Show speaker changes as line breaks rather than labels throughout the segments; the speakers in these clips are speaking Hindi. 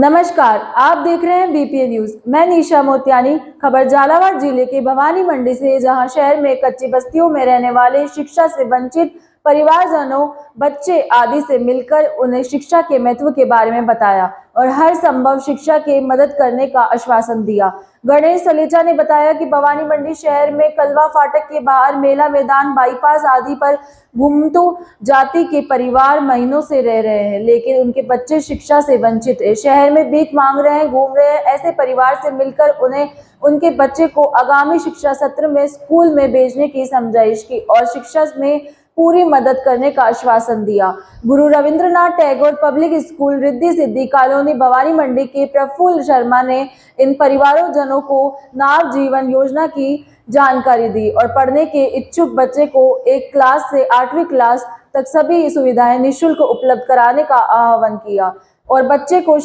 नमस्कार, आप देख रहे हैं बीपीए न्यूज। मैं निशा मोतियानी। खबर झालावाड़ जिले के भवानी मंडी से, जहां शहर में कच्ची बस्तियों में रहने वाले शिक्षा से वंचित परिवारजनों, बच्चे आदि से मिलकर उन्हें शिक्षा के महत्व के बारे में बताया और हर संभव शिक्षा के मदद करने का आश्वासन दिया। गणेश सलेचा ने बताया कि भवानी मंडी शहर में कलवा फाटक के बाहर मेला मैदान, बाईपास आदि पर घुमतू जाति के परिवार महीनों से रह रहे हैं, लेकिन उनके बच्चे शिक्षा से वंचित है। शहर में भीख मांग रहे हैं, घूम रहे हैं। ऐसे परिवार से मिलकर उन्हें उनके बच्चे को आगामी शिक्षा सत्र में स्कूल में भेजने की समझाइश की और शिक्षा में पूरी मदद करने का आश्वासन दिया। गुरु Rabindranath Tagore public school, Riddhi Siddhi colony, Bhavani मंडी के प्रफुल्ल शर्मा ने इन परिवारों जनों को नाव जीवन योजना की जानकारी दी और पढ़ने के इच्छुक बच्चे को 1 क्लास से 8वीं क्लास तक सभी सुविधाएं निःशुल्क उपलब्ध कराने का आह्वान किया और बच्चे को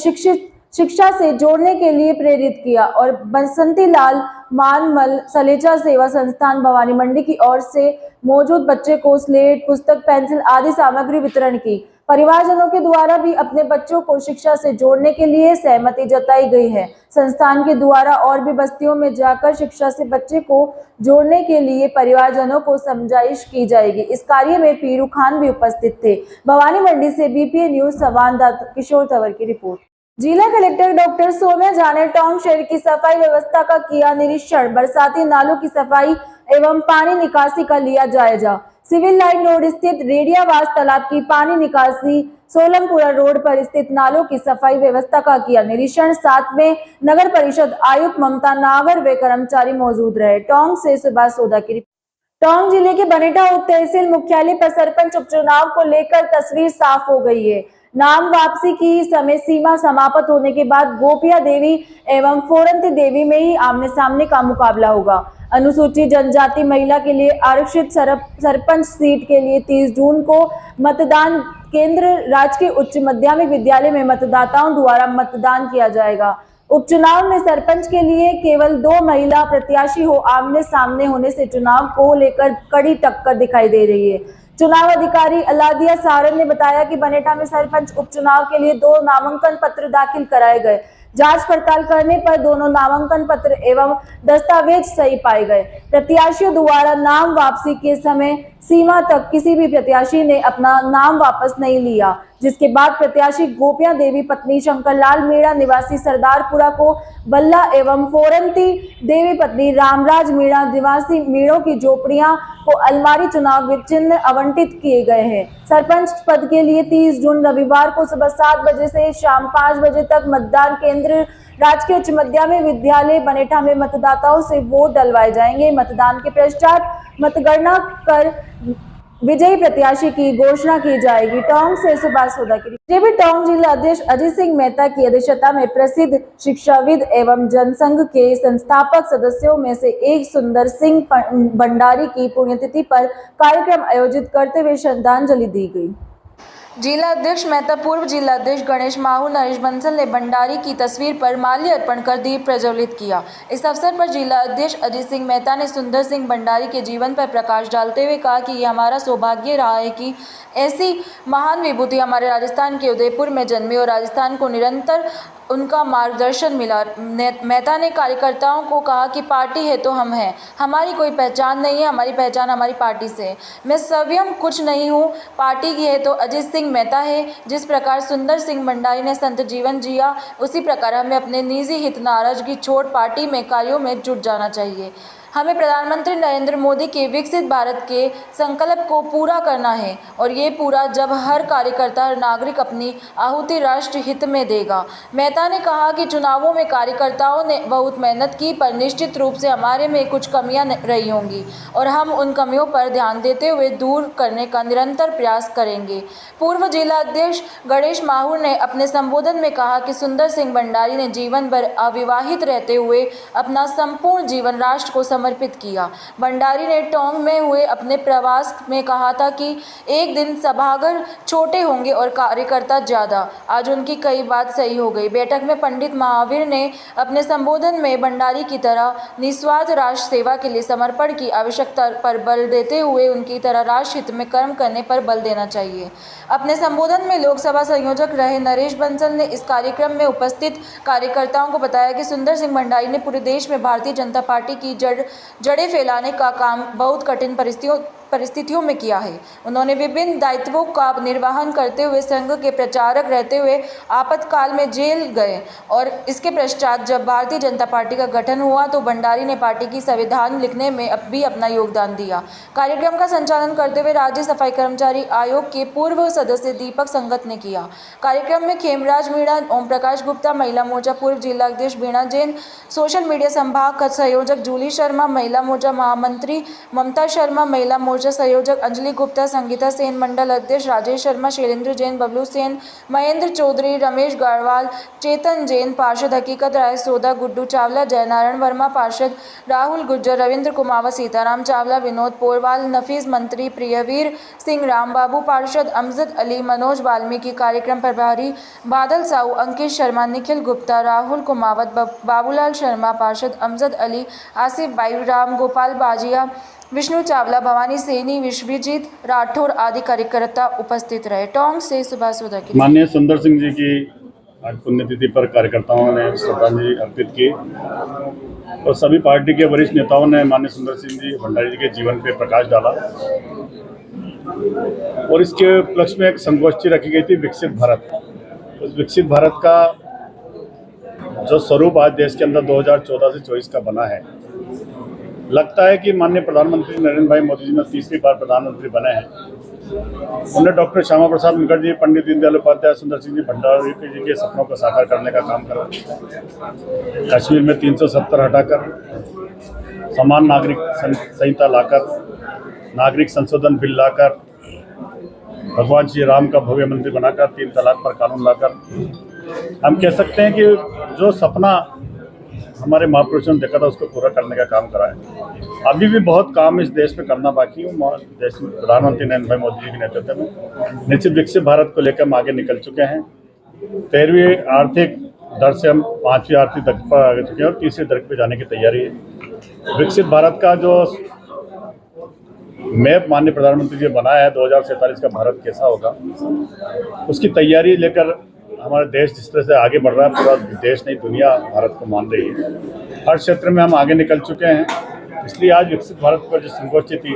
शिक्षा से जोड़ने के लिए प्रेरित किया। और बसंती लाल मानमल सलेचा सेवा संस्थान भवानी मंडी की ओर से मौजूद बच्चे को स्लेट, पुस्तक, पेंसिल आदि सामग्री वितरण की। परिवारजनों के द्वारा भी अपने बच्चों को शिक्षा से जोड़ने के लिए सहमति जताई गई है। संस्थान के द्वारा और भी बस्तियों में जाकर शिक्षा से बच्चे को जोड़ने के लिए परिवारजनों को समझाइश की जाएगी। इस कार्य में पीरू खान भी उपस्थित थे। भवानी मंडी से बीपीए न्यूज संवाददाता किशोर तंवर की रिपोर्ट। जिला कलेक्टर डॉक्टर सोम्या झा ने टाउन शहर की सफाई व्यवस्था का किया निरीक्षण। बरसाती नालों की सफाई एवं पानी निकासी का लिया जायजा। सिविल लाइन रोड स्थित रेडियावास तालाब की पानी निकासी, सोलमपुरा रोड पर स्थित नालों की सफाई व्यवस्था का किया निरीक्षण। साथ में नगर परिषद आयुक्त ममता नागर व कर्मचारी मौजूद रहे। टोंक से सुभाष सोदा की रिपोर्ट। टोंक जिले के बनेटा उप तहसील मुख्यालय पर सरपंच उपचुनाव को लेकर तस्वीर साफ हो गई है। नाम वापसी की समय सीमा समाप्त होने के बाद गोपिया देवी एवं फोरंती देवी में ही आमने सामने का मुकाबला होगा। अनुसूचित जनजाति महिला के लिए आरक्षित सरपंच सीट के लिए 30 जून को मतदान केंद्र राजकीय उच्च माध्यमिक विद्यालय में मतदाताओं द्वारा मतदान किया जाएगा। उपचुनाव में सरपंच के लिए केवल 2 महिला प्रत्याशी हो आमने सामने होने से चुनाव को लेकर कड़ी टक्कर दिखाई दे रही है। चुनाव अधिकारी अलादिया सारन ने बताया कि बनेटा में सरपंच उपचुनाव के लिए 2 नामांकन पत्र दाखिल कराए गए। जांच पड़ताल करने पर दोनों नामांकन पत्र एवं दस्तावेज सही पाए गए। प्रत्याशियों द्वारा नाम वापसी के समय सीमा तक किसी भी प्रत्याशी ने अपना नाम वापस नहीं लिया, जिसके बाद प्रत्याशी गोपिया देवी पत्नी शंकरलाल मीणा निवासी सरदारपुरा को बल्ला एवं फोरंती देवी पत्नी रामराज मीणा निवासी मीणों की झोपड़ियां को अलमारी चुनाव चिन्ह आवंटित किए गए हैं। सरपंच पद के लिए 30 जून रविवार को सुबह 7 बजे से शाम 5 बजे तक मतदान केंद्र राजकीय उच्च माध्यमिक विद्यालय बनेठा में मतदाताओं से वोट डलवाए जाएंगे। मतदान के पश्चात मतगणना कर विजयी प्रत्याशी की घोषणा की जाएगी। टोंक से सुभाष सोदा की रिपोर्ट। टोंक जिला अध्यक्ष अजय सिंह मेहता की अध्यक्षता में प्रसिद्ध शिक्षाविद एवं जनसंघ के संस्थापक सदस्यों में से एक सुंदर सिंह भंडारी की पुण्यतिथि पर कार्यक्रम आयोजित करते हुए श्रद्धांजलि दी गई। जिला अध्यक्ष मेहता, पूर्व जिला अध्यक्ष गणेश माहू, नरेश बंसल ने भंडारी की तस्वीर पर माल्य अर्पण कर दीप प्रज्वलित किया। इस अवसर पर जिला अध्यक्ष अजय सिंह मेहता ने सुंदर सिंह भंडारी के जीवन पर प्रकाश डालते हुए कहा कि यह हमारा सौभाग्य रहा है कि ऐसी महान विभूति हमारे राजस्थान के उदयपुर में जन्मी और राजस्थान को निरंतर उनका मार्गदर्शन मिला। मेहता ने कार्यकर्ताओं को कहा कि पार्टी है तो हम हैं, हमारी कोई पहचान नहीं है, हमारी पहचान हमारी पार्टी से है। मैं स्वयं कुछ नहीं हूँ, पार्टी की है तो अजय सिंह मेहता है। जिस प्रकार सुंदर सिंह भंडारी ने संत जीवन जिया, उसी प्रकार हमें अपने निजी हित नाराजगी छोड़ पार्टी में कार्यों में जुट जाना चाहिए। हमें प्रधानमंत्री नरेंद्र मोदी के विकसित भारत के संकल्प को पूरा करना है और ये पूरा जब हर कार्यकर्ता, हर नागरिक अपनी आहुति राष्ट्र हित में देगा। मेहता ने कहा कि चुनावों में कार्यकर्ताओं ने बहुत मेहनत की, पर निश्चित रूप से हमारे में कुछ कमियां रही होंगी और हम उन कमियों पर ध्यान देते हुए दूर करने का निरंतर प्रयास करेंगे। पूर्व जिला अध्यक्ष गणेश माहूर ने अपने संबोधन में कहा कि सुंदर सिंह भंडारी ने जीवन भर अविवाहित रहते हुए अपना संपूर्ण जीवन राष्ट्र को समर्पित किया। भंडारी ने टोंक में हुए अपने प्रवास में कहा था कि एक दिन सभागार छोटे होंगे और कार्यकर्ता ज़्यादा। आज उनकी कई बात सही हो गई। बैठक में पंडित महावीर ने अपने संबोधन में भंडारी की तरह निस्वार्थ राष्ट्र सेवा के लिए समर्पण की आवश्यकता पर बल देते हुए उनकी तरह राष्ट्र हित में कर्म करने पर बल देना चाहिए। अपने संबोधन में लोकसभा संयोजक रहे नरेश बंसल ने इस कार्यक्रम में उपस्थित कार्यकर्ताओं को बताया कि सुंदर सिंह भंडारी ने पूरे देश में भारतीय जनता पार्टी की जड़ें फैलाने का काम बहुत कठिन परिस्थितियों में किया है। उन्होंने विभिन्न दायित्वों का निर्वहन करते हुए संघ के प्रचारक रहते हुए आपातकाल में जेल गए और इसके पश्चात जब भारतीय जनता पार्टी का गठन हुआ तो भंडारी ने पार्टी की संविधान लिखने में भी अपना योगदान दिया। कार्यक्रम का संचालन करते हुए राज्य सफाई कर्मचारी आयोग के पूर्व सदस्य दीपक संगत ने किया। कार्यक्रम में खेमराज मीणा, ओम प्रकाश गुप्ता, महिला मोर्चा पूर्व जिला अध्यक्ष बीणा जैन, सोशल मीडिया संभाग का संयोजक जूली शर्मा, महिला मोर्चा महामंत्री ममता शर्मा, महिला मोर्चा संयोजक अंजलि गुप्ता, संगीता सेन, मंडल अध्यक्ष राजेश शर्मा, शैलेंद्र जैन, बबलू सेन, महेंद्र चौधरी, रमेश गढ़वाल, चेतन जैन, पार्षद हकीकत राय सोदा, गुड्डू चावला, जयनारायण वर्मा, पार्षद राहुल गुज्जर, रविंद्र कुमावत, सीताराम चावला, विनोद पोरवाल, नफीस मंत्री, प्रियवीर सिंह, रामबाबू पार्षद, अमजद अली, मनोज वाल्मीकि, कार्यक्रम प्रभारी बादल साहू, अंकित शर्मा, निखिल गुप्ता, राहुल कुमावत, बाबूलाल शर्मा, पार्षद अमजद अली, आसिफ भाई, राम गोपाल बाजिया, विष्णु चावला, भवानी सैनी, विश्वजीत राठौर आदि कार्यकर्ता उपस्थित रहे। टोंक से सुभाष सोदा की।
माननीय सुंदर सिंह जी की आज पुण्यतिथि पर कार्यकर्ताओं ने श्रद्धांजलि अर्पित की और सभी पार्टी के वरिष्ठ नेताओं ने माननीय सुंदर सिंह जी भंडारी जी के जीवन पे प्रकाश डाला और इसके उपलक्ष्य में एक संगोष्ठी रखी गई थी विकसित भारत। उस विकसित भारत का जो स्वरूप आज देश के अंदर 2014 से 24 का बना है, लगता है कि माननीय प्रधानमंत्री नरेंद्र भाई मोदी जी ने तीसरी बार प्रधानमंत्री बने हैं। उन्होंने डॉक्टर श्यामा प्रसाद मुखर्जी, पंडित दीनदयाल उपाध्याय, सुंदर सिंह जी भंडारी जी के सपनों को साकार करने का काम करा। कश्मीर में 370 हटाकर समान नागरिक संहिता लाकर, नागरिक संशोधन बिल लाकर, भगवान श्री राम का भव्य मंदिर बनाकर, 3 तलाक पर कानून लाकर हम कह सकते हैं कि जो सपना हमारे महापुरुषों ने देखा था उसको पूरा करने का काम करा है। अभी भी बहुत काम इस देश में करना बाकी है। देश में प्रधानमंत्री नरेंद्र भाई मोदी जी के नेतृत्व में निश्चित विकसित भारत को लेकर हम आगे निकल चुके हैं। 13वीं आर्थिक दर से हम 5वीं आर्थिक दर पर आगे चुके हैं और तीसरी दर पर जाने की तैयारी है। विकसित भारत का जो मैप माननीय प्रधानमंत्री जी बनाया है 2047 का भारत कैसा होगा, उसकी तैयारी लेकर हमारा देश जिस तरह से आगे बढ़ रहा है, पूरा देश नहीं दुनिया भारत को मान रही है। हर क्षेत्र में हम आगे निकल चुके हैं। इसलिए आज विकसित भारत पर जो संगोष्ठी थी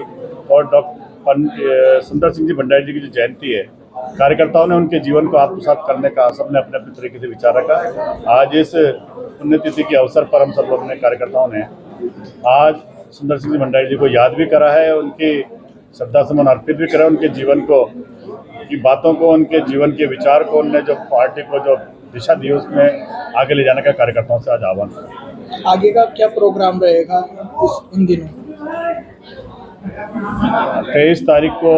और डॉक्टर सुंदर सिंह जी भंडारी जी की जो जयंती है, कार्यकर्ताओं ने उनके जीवन को आत्मसात करने का सबने अपने अपने तरीके से विचार रखा। आज इस पुण्यतिथि के अवसर पर हम सब लोगों ने कार्यकर्ताओं ने आज सुंदर सिंह जी भंडारी जी को याद भी करा है, उनकी श्रद्धा सुमन अर्पित भी करा, उनके जीवन को की बातों को, उनके जीवन के विचार को, उनने जो पार्टी को जो दिशा दी उसमें आगे ले जाने का कार्यकर्ताओं से आज आह्वान है।
आगे का क्या प्रोग्राम रहेगा इन दिनों?
23 तारीख को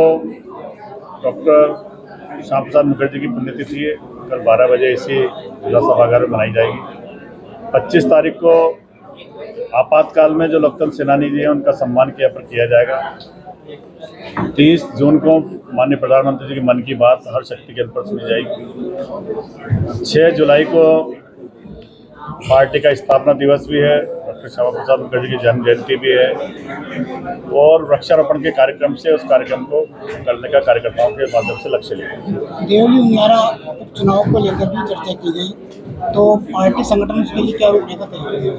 डॉक्टर श्यामा प्रसाद मुखर्जी की पुण्यतिथि है, कल 12 बजे इसी जिला सभागार में मनाई जाएगी। 25 तारीख को आपातकाल में जो लोकतंत्र सेनानी जी हैं उनका सम्मान किया जाएगा। 30 जून को माननीय प्रधानमंत्री जी की मन की बात हर शक्ति केंद्र पर सुनी जाएगी। 6 जुलाई को पार्टी का स्थापना दिवस भी है, डॉक्टर श्यामा प्रसाद मुखर्जी की जन्म जयंती भी है और वृक्षारोपण के कार्यक्रम से उस कार्यक्रम को करने का कार्यकर्ताओं के माध्यम से लक्ष्य लिया।
देवली उनियारा उपचुनाव को लेकर भी चर्चा की गई, तो पार्टी संगठन के लिए क्या रूपरेखा तैयार है?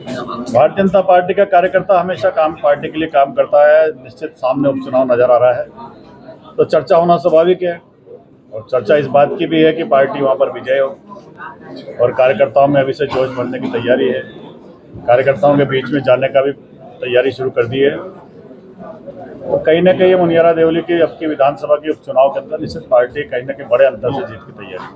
भारतीय जनता पार्टी का कार्यकर्ता हमेशा पार्टी के लिए काम करता है। निश्चित सामने उपचुनाव नजर आ रहा है तो चर्चा होना स्वाभाविक है और चर्चा इस बात की भी है कि पार्टी वहां पर विजय हो और कार्यकर्ताओं में अभी से जोश भरने की तैयारी है। कार्यकर्ताओं के बीच में जाने का भी तैयारी शुरू कर दी है और कहीं ना कहीं मुनियारा देवली की अब की विधानसभा के उपचुनाव के अंदर निश्चित पार्टी कहीं ना कहीं बड़े अंतर से जीत की तैयारी है।